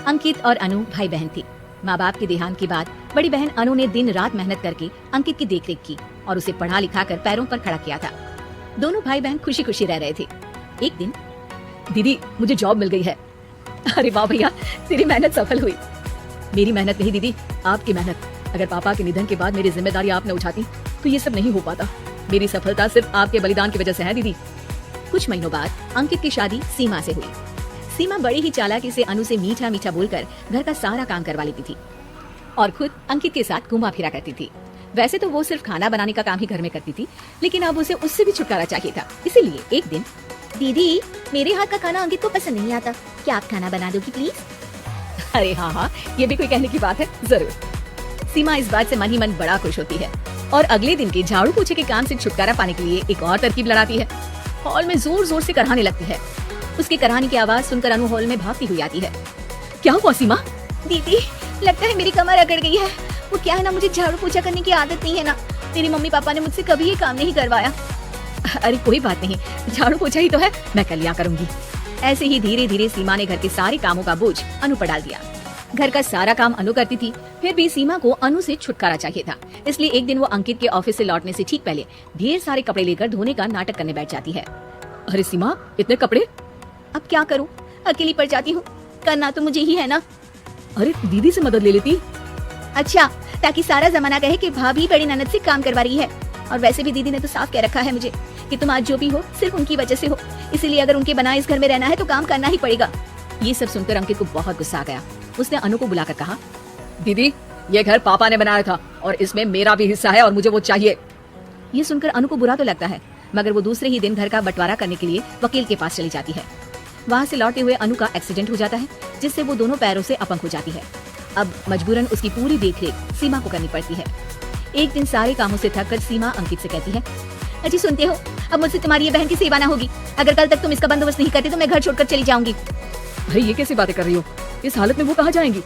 अंकित और अनु भाई बहन थे। माँ बाप के देहांत के बाद बड़ी बहन अनु ने दिन रात मेहनत करके अंकित की देखरेख की और उसे पढ़ा लिखा कर पैरों पर खड़ा किया था। दोनों भाई बहन खुशी खुशी रह रहे थे। एक दिन, दीदी मुझे जॉब मिल गई है। अरे वाह भैया, तेरी मेहनत सफल हुई। मेरी मेहनत नहीं दीदी, आपकी मेहनत। अगर पापा के निधन के बाद मेरी जिम्मेदारी आपने उठाती तो ये सब नहीं हो पाता। मेरी सफलता सिर्फ आपके बलिदान की वजह से है दीदी। कुछ महीनों बाद अंकित की शादी सीमा से हुई। सीमा बड़ी ही चालाकी से अनु से मीठा मीठा बोलकर घर का सारा काम करवा लेती थी और खुद अंकित के साथ घुमा फिरा करती थी। वैसे तो वो सिर्फ खाना बनाने का काम ही घर में करती थी, लेकिन अब उसे उससे भी छुटकारा चाहिए था। इसीलिए एक दिन, दीदी मेरे हाथ का खाना अंकित को पसंद नहीं आता, क्या आप खाना बना दोगी प्लीज? अरे हाँ, ये भी कोई कहने की बात है, जरूर। सीमा इस बात से मन ही मन बड़ा खुश होती है और अगले दिन के झाड़ू पोछे के काम से छुटकारा पाने के लिए एक और तरकीब लड़ाती है। हॉल में जोर जोर से कराहने लगती है। उसके कराहने की आवाज सुनकर अनु हॉल में भागती हुई आती है। क्या हुआ सीमा? दीदी लगता है मेरी कमर अकड़ गई है। वो क्या है ना, मुझे झाड़ू पोछा करने की आदत नहीं है ना। मेरी मम्मी पापा ने मुझसे कभी ये काम नहीं करवाया। अरे कोई बात नहीं, झाड़ू पोछा ही तो है, मैं कल लिया करूंगी। ऐसे ही धीरे धीरे सीमा ने घर के सारे कामों का बोझ अनु पर डाल दिया। घर का सारा काम अनु करती थी, फिर भी सीमा को अनु से छुटकारा चाहिए था। इसलिए एक दिन वो अंकित के ऑफिस से लौटने से ठीक पहले ढेर सारे कपड़े लेकर धोने का नाटक करने बैठ जाती है। अरे सीमा, इतने कपड़े? अब क्या करूं, अकेली पड़ जाती हूँ, करना तो मुझे ही है ना। अरे दीदी से मदद ले लेती। अच्छा, ताकि सारा जमाना कहे कि भाभी बड़ी ननद से काम करवा रही है। और वैसे भी दीदी ने तो साफ कह रखा है मुझे कि तुम आज जो भी हो सिर्फ उनकी वजह से हो, इसीलिए अगर उनके बनाए इस घर में रहना है तो काम करना ही पड़ेगा। ये सब सुनकर अंकित को बहुत गुस्सा आ गया। उसने अनु को बुलाकर कहा, दीदी ये घर पापा ने बनाया था और इसमें मेरा भी हिस्सा है और मुझे वो चाहिए। ये सुनकर अनु को बुरा तो लगता है, मगर वो दूसरे ही दिन घर का बंटवारा करने के लिए वकील के पास चली जाती है। वहाँ से लौटते हुए अनु का एक्सीडेंट हो जाता है, जिससे वो दोनों पैरों से अपंग हो जाती है। अब मजबूरन उसकी पूरी देखरेख सीमा को करनी पड़ती है। एक दिन सारे कामों से थक कर सीमा अंकित से कहती है, अजी सुनते हो, अब मुझसे तुम्हारी ये बहन की सेवा ना होगी। अगर कल तक तुम इसका बंदोबस्त नहीं करते तो मैं घर छोड़कर चली जाऊंगी। अरे ये कैसी बातें कर रही हो? इस हालत में वो कहाँ जाएंगी?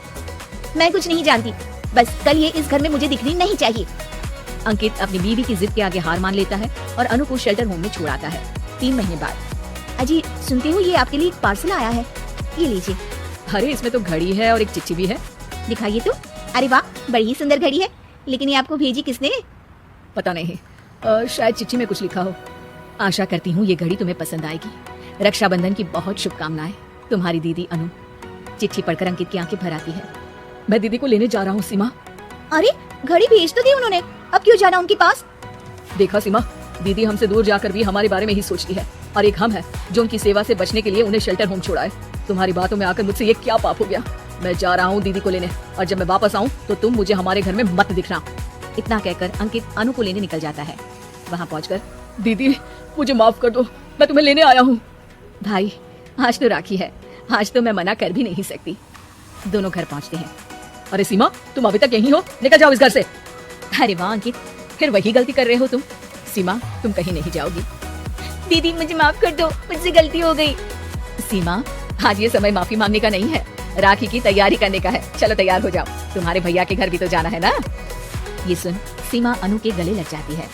मैं कुछ नहीं जानती, बस कल ये इस घर में मुझे दिखनी नहीं चाहिए। अंकित अपनी बीवी की जिद के आगे हार मान लेता है और अनु को शेल्टर होम में छोड़ आता है। 3 महीने बाद, अजी सुनते हो, ये आपके लिए एक पार्सल आया है, ये लीजिए। अरे इसमें तो घड़ी है और एक चिट्ठी भी है। दिखाइए तो। अरे वाह, बड़ी ही सुंदर घड़ी है, लेकिन ये आपको भेजी किसने? पता नहीं, शायद चिट्ठी में कुछ लिखा हो। आशा करती हूँ ये घड़ी तुम्हें पसंद आएगी। रक्षाबंधन की बहुत शुभकामनाएं, तुम्हारी दीदी अनु। चिट्ठी पढ़कर अंकित की आंखें भर आती है। मैं दीदी को लेने जा रहा हूँ सीमा। अरे घड़ी भेज तो दी उन्होंने, अब क्यों जाना उनके पास? देखा सीमा, दीदी हमसे दूर जाकर भी हमारे बारे में ही सोचती है और एक हम है जो उनकी सेवा से बचने के लिए उन्हें शेल्टर होम छोड़ा है। तुम्हारी बातों में आकर मुझसे ये क्या पाप हो गया? मैं जा रहा हूँ दीदी को लेने, और जब मैं वापस आऊँ तो तुम मुझे हमारे घर में मत दिखना। इतना कहकर अंकित अनु को लेने निकल जाता है। वहाँ पहुँचकर, दीदी मुझे माफ कर दो, मैं तुम्हें लेने आया हूँ। भाई आज तो राखी है, आज तो मैं मना कर भी नहीं सकती। दोनों घर पहुँचते हैं। अरे सीमा, तुम अभी तक यहीं हो? निकल जाओ इस घर से। अरे वाह अंकित, फिर वही गलती कर रहे हो तुम। सीमा तुम कहीं नहीं जाओगी। दीदी मुझे माफ कर दो, मुझसे गलती हो गई। सीमा आज ये समय माफी मांगने का नहीं है, राखी की तैयारी करने का है। चलो तैयार हो जाओ, तुम्हारे भैया के घर भी तो जाना है ना। ये सुन सीमा अनु के गले लग जाती है।